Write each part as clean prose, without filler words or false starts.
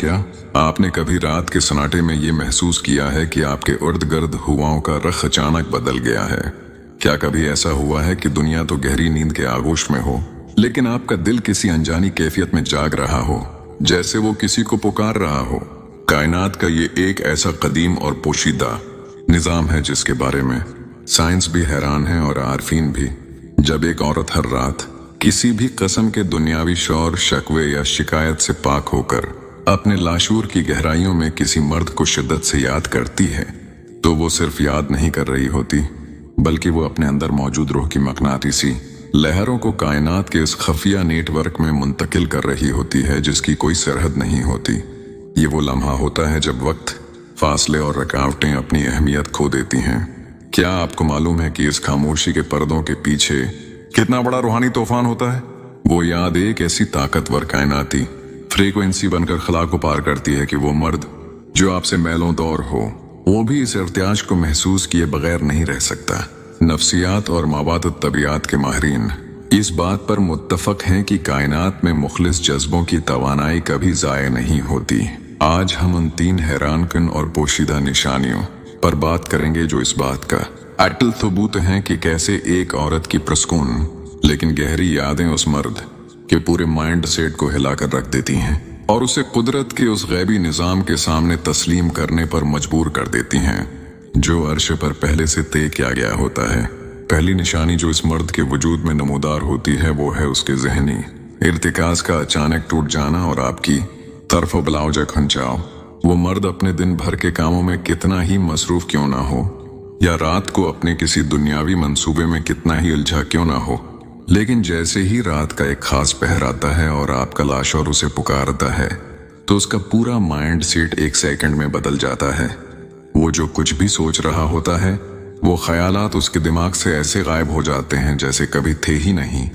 क्या आपने कभी रात के सन्नाटे में ये महसूस किया है कि आपके इर्द गिर्द हवाओं का रुख अचानक बदल गया है? क्या कभी ऐसा हुआ है कि दुनिया तो गहरी नींद के आगोश में हो, लेकिन आपका दिल किसी अनजानी कैफियत में जाग रहा हो, जैसे वो किसी को पुकार रहा हो? कायनात का ये एक ऐसा कदीम और पोशीदा निजाम है जिसके बारे में साइंस भी हैरान है और आरफीन भी। जब एक औरत हर रात किसी भी किस्म के दुनियावी शौर, शकवे या शिकायत से पाक होकर अपने लाशूर की गहराइयों में किसी मर्द को शिद्दत से याद करती है, तो वो सिर्फ याद नहीं कर रही होती, बल्कि वो अपने अंदर मौजूद रूह की मकनातीसी लहरों को कायनात के इस खफिया नेटवर्क में मुंतकिल कर रही होती है जिसकी कोई सरहद नहीं होती। ये वो लम्हा होता है जब वक्त, फासले और रुकावटें अपनी अहमियत खो देती हैं। क्या आपको मालूम है कि इस खामोशी के पर्दों के पीछे कितना बड़ा रूहानी तूफान होता है? वो याद एक ऐसी ताकतवर कायनाती फ्रीक्वेंसी बनकर खला को पार करती है कि वो मर्द जो आपसे मैलों दौर हो, वो भी इस इर्तियाज को महसूस किए बगैर नहीं रह सकता। नफ्सियात और माबादत तबियात के माहिरीन इस बात पर मुत्तफक हैं कि कायनात में मुखलिस जज्बों की तवानाई कभी ज़ाय नहीं होती। आज हम उन 3 हैरानकुन और पोशीदा निशानियों पर बात करेंगे जो इस बात का अटल सबूत हैं कि कैसे एक औरत की प्रस्कून लेकिन गहरी यादें उस मर्द के पूरे माइंड सेट को हिलाकर रख देती हैं और उसे कुदरत के उस गैबी निजाम के सामने तस्लीम करने पर मजबूर कर देती हैं जो अर्श पर पहले से तय किया गया होता है। पहली निशानी जो इस मर्द के वजूद में नमूदार होती है वो है उसके जहनी इर्तिकाज का अचानक टूट जाना और आपकी तरफ बलावजा खंचाव। वो मर्द अपने दिन भर के कामों में कितना ही मसरूफ क्यों ना हो या रात को अपने किसी दुनियावी मंसूबे में कितना ही उलझा क्यों ना हो, लेकिन जैसे ही रात का एक खास पहर आता है और आपका लाशौर उसे पुकारता है तो उसका पूरा माइंड सेट एक सेकंड में बदल जाता है। वो जो कुछ भी सोच रहा होता है वो ख्यालात उसके दिमाग से ऐसे गायब हो जाते हैं जैसे कभी थे ही नहीं,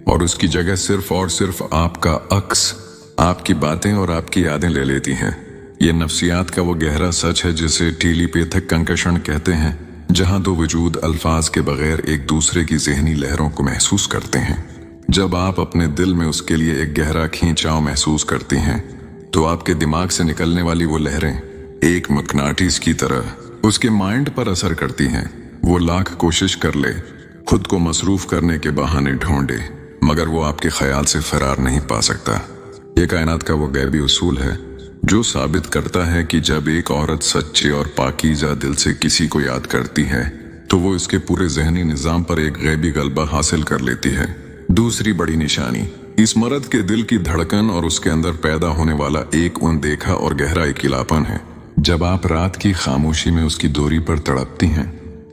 और उसकी जगह सिर्फ और सिर्फ आपका अक्स, आपकी बातें और आपकी यादें ले लेती हैं। ये नफ्सियात का वो गहरा सच है जिसे टेलीपैथिक कंकशन कहते हैं, जहां दो वजूद अल्फाज के बगैर एक दूसरे की जहनी लहरों को महसूस करते हैं। जब आप अपने दिल में उसके लिए एक गहरा खींचाव महसूस करती हैं तो आपके दिमाग से निकलने वाली वो लहरें एक मकनाटिस की तरह उसके माइंड पर असर करती हैं। वो लाख कोशिश कर ले, खुद को मसरूफ करने के बहाने ढूंढे, मगर वो आपके ख्याल से फरार नहीं पा सकता। ये कायनात का वो गैबी उसूल है जो साबित करता है कि जब एक औरत सच्चे और पाकीज़ा दिल से किसी को याद करती है तो वो इसके पूरे जहनी निजाम पर एक गैबी गलबा हासिल कर लेती है। दूसरी बड़ी निशानी इस मर्द के दिल की धड़कन और उसके अंदर पैदा होने वाला एक अनदेखा और गहरा इकिलापन है। जब आप रात की खामोशी में उसकी दूरी पर तड़पती हैं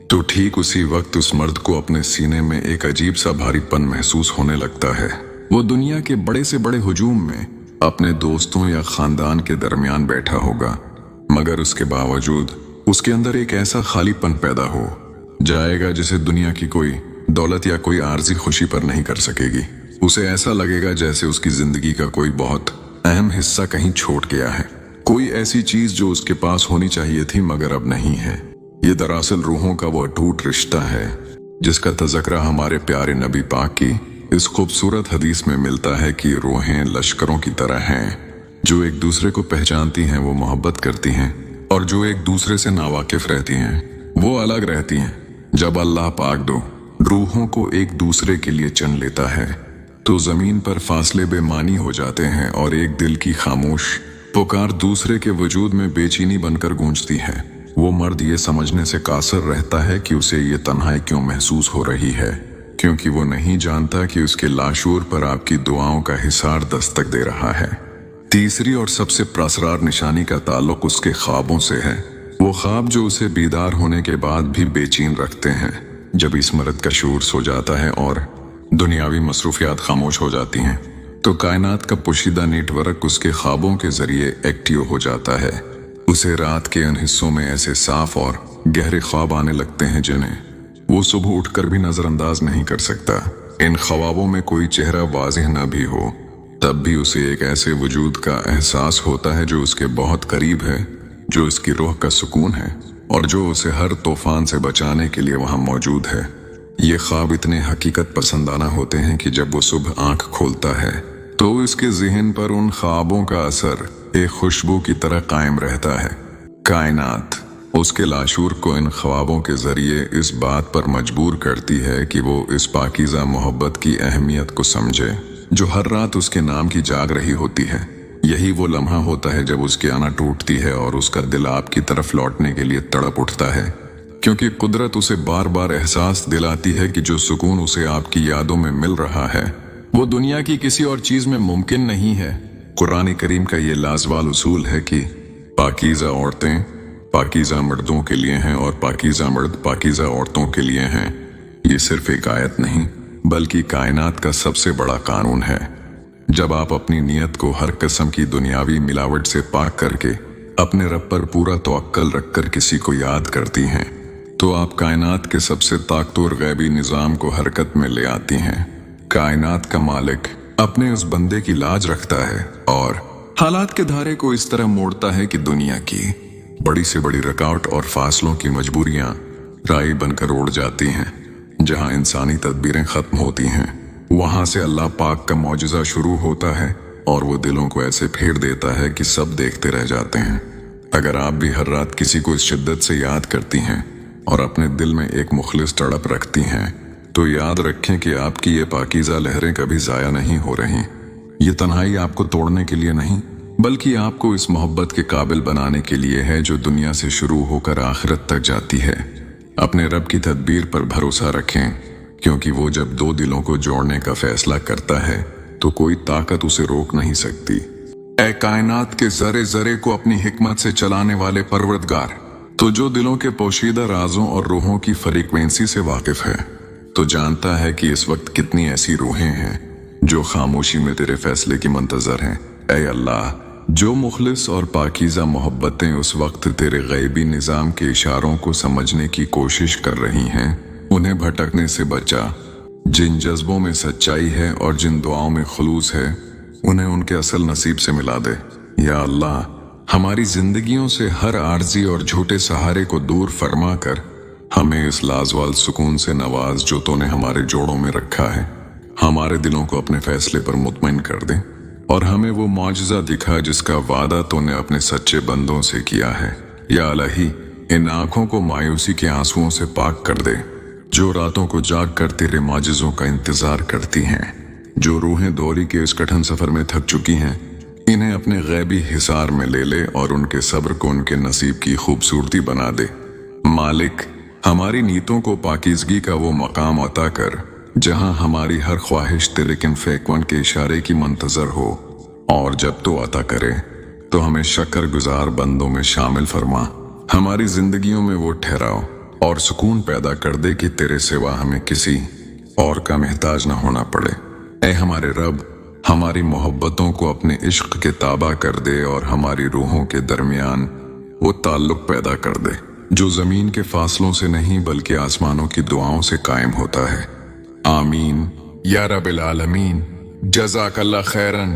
तो ठीक उसी वक्त उस मर्द को अपने सीने में एक अजीब सा भारीपन महसूस होने लगता है। वो दुनिया के बड़े से बड़े हुजूम में अपने दोस्तों या खानदान के दरमियान बैठा होगा, मगर उसके बावजूद उसके अंदर एक ऐसा खालीपन पैदा हो जाएगा जिसे दुनिया की कोई दौलत या कोई आर्जी खुशी पर नहीं कर सकेगी। उसे ऐसा लगेगा जैसे उसकी जिंदगी का कोई बहुत अहम हिस्सा कहीं छूट गया है, कोई ऐसी चीज जो उसके पास होनी चाहिए थी मगर अब नहीं है। ये दरअसल रूहों का वो अटूट रिश्ता है जिसका तज़किरा हमारे प्यारे नबी पाक की इस खूबसूरत हदीस में मिलता है कि रूहें लश्करों की तरह हैं जो एक दूसरे को पहचानती हैं, वो मोहब्बत करती हैं, और जो एक दूसरे से नावाकिफ रहती हैं वो अलग रहती हैं। जब अल्लाह पाक दो रूहों को एक दूसरे के लिए चुन लेता है तो जमीन पर फासले बेमानी हो जाते हैं और एक दिल की खामोश पुकार दूसरे के वजूद में बेचैनी बनकर गूंजती है। वो मर्द ये समझने से कासर रहता है कि उसे ये तन्हाई क्यों महसूस हो रही है, क्योंकि वो नहीं जानता कि उसके लाशूर पर आपकी दुआओं का हिसार दस्तक दे रहा है। तीसरी और सबसे प्रसरार निशानी का ताल्लुक उसके ख्वाबों से है। वो ख्वाब जो उसे बीदार होने के बाद भी बेचैन रखते हैं। जब इस मर्द का शूर सो जाता है और दुनियावी मसरूफियात खामोश हो जाती हैं तो कायनात का पोशीदा नेटवर्क उसके ख्वाबों के जरिए एक्टिव हो जाता है। उसे रात के उन हिस्सों में ऐसे साफ और गहरे ख्वाब आने लगते हैं जिन्हें वो सुबह उठकर भी नजरअंदाज नहीं कर सकता। इन ख्वाबों में कोई चेहरा वाज़िह न भी हो तब भी उसे एक ऐसे वजूद का एहसास होता है जो उसके बहुत करीब है, जो इसकी रूह का सुकून है और जो उसे हर तूफान से बचाने के लिए वहां मौजूद है। ये ख्वाब इतने हकीकत पसंदाना होते हैं कि जब वो सुबह आंख खोलता है तो इसके ज़हन पर उन ख्वाबों का असर एक खुशबू की तरह कायम रहता है। कायनात उसके लाशूर को इन ख्वाबों के जरिए इस बात पर मजबूर करती है कि वो इस पाकीज़ा मोहब्बत की अहमियत को समझे जो हर रात उसके नाम की जाग रही होती है। यही वो लम्हा होता है जब उसकी आना टूटती है और उसका दिल आपकी तरफ लौटने के लिए तड़प उठता है, क्योंकि कुदरत उसे बार बार एहसास दिलाती है कि जो सुकून उसे आपकी यादों में मिल रहा है वो दुनिया की किसी और चीज में मुमकिन नहीं है। कुरान करीम का ये लाजवाल उसूल है कि पाकीज़ा औरतें पाकीज़ा मर्दों के लिए हैं और पाकीज़ा मर्द पाकीज़ा औरतों के लिए हैं। ये सिर्फ एक आयत नहीं बल्कि कायनात का सबसे बड़ा कानून है। जब आप अपनी नीयत को हर किस्म की दुनियावी मिलावट से पाक करके अपने रब पर पूरा तवक्कल रखकर किसी को याद करती हैं तो आप कायनात के सबसे ताकतवर गैबी निज़ाम को हरकत में ले आती हैं। कायनात का मालिक अपने उस बंदे की लाज रखता है और हालात के धारे को इस तरह मोड़ता है कि दुनिया की बड़ी से बड़ी रुकावट और फासलों की मजबूरियां राई बनकर उड़ जाती हैं। जहां इंसानी तदबीरें खत्म होती हैं वहां से अल्लाह पाक का मौजज़ा शुरू होता है और वो दिलों को ऐसे फेर देता है कि सब देखते रह जाते हैं। अगर आप भी हर रात किसी को इस शिद्दत से याद करती हैं और अपने दिल में एक मुखलिस तड़प रखती हैं तो याद रखें कि आपकी ये पाकीज़ा लहरें कभी ज़ाया नहीं हो रही। ये तन्हाई आपको तोड़ने के लिए नहीं बल्कि आपको इस मोहब्बत के काबिल बनाने के लिए है जो दुनिया से शुरू होकर आखिरत तक जाती है। अपने रब की तदबीर पर भरोसा रखें, क्योंकि वो जब दो दिलों को जोड़ने का फैसला करता है तो कोई ताकत उसे रोक नहीं सकती। ऐ कायनात के जरे जरे को अपनी हिकमत से चलाने वाले परवरदगार, तो जो दिलों के पोशीदा राजों और रूहों की फ्रीक्वेंसी से वाकिफ है तो जानता है कि इस वक्त कितनी ऐसी रूहें हैं जो खामोशी में तेरे फैसले की मंतजर हैं। ऐ अल्लाह, जो मुखलिस और पाकीज़ा मोहब्बतें उस वक्त तेरे गैबी निज़ाम के इशारों को समझने की कोशिश कर रही हैं उन्हें भटकने से बचा। जिन जज्बों में सच्चाई है और जिन दुआओं में खुलूस है उन्हें उनके असल नसीब से मिला दे। या अल्लाह, हमारी जिंदगियों से हर आर्जी और झूठे सहारे को दूर फरमा कर हमें इस लाजवाल सुकून से नवाज जो तूने हमारे जोड़ों में रखा है। हमारे दिलों को अपने फैसले पर मुतमईन कर दे और हमें वो मौजज़ा दिखा जिसका वादा तूने अपने सच्चे बंदों से किया है। या इलाही, इन आंखों को मायूसी के आंसुओं से पाक कर दे जो रातों को जाग कर तेरे माजिज़ों का इंतजार करती हैं। जो रूहें दौरी के इस कठिन सफर में थक चुकी हैं इन्हें अपने गैबी हिसार में ले ले और उनके सब्र को उनके नसीब की खूबसूरती बना दे। मालिक, हमारी नीयतों को पाकीज़गी का वो मकाम अता कर जहां हमारी हर ख्वाहिश तेरे किन के इशारे की मंतजर हो, और जब तो अता करे तो हमें शक्र-गुजार बंदों में शामिल फरमा। हमारी जिंदगियों में वो ठहराओ और सुकून पैदा कर दे कि तेरे सिवा हमें किसी और का मोहताज न होना पड़े। ऐ हमारे रब, हमारी मोहब्बतों को अपने इश्क के ताबा कर दे और हमारी रूहों के दरमियान वो ताल्लुक पैदा कर दे जो जमीन के फासलों से नहीं बल्कि आसमानों की दुआओं से कायम होता है। आमीन या रब्बिल आलमीन। जज़ाकल्लाह खैरन।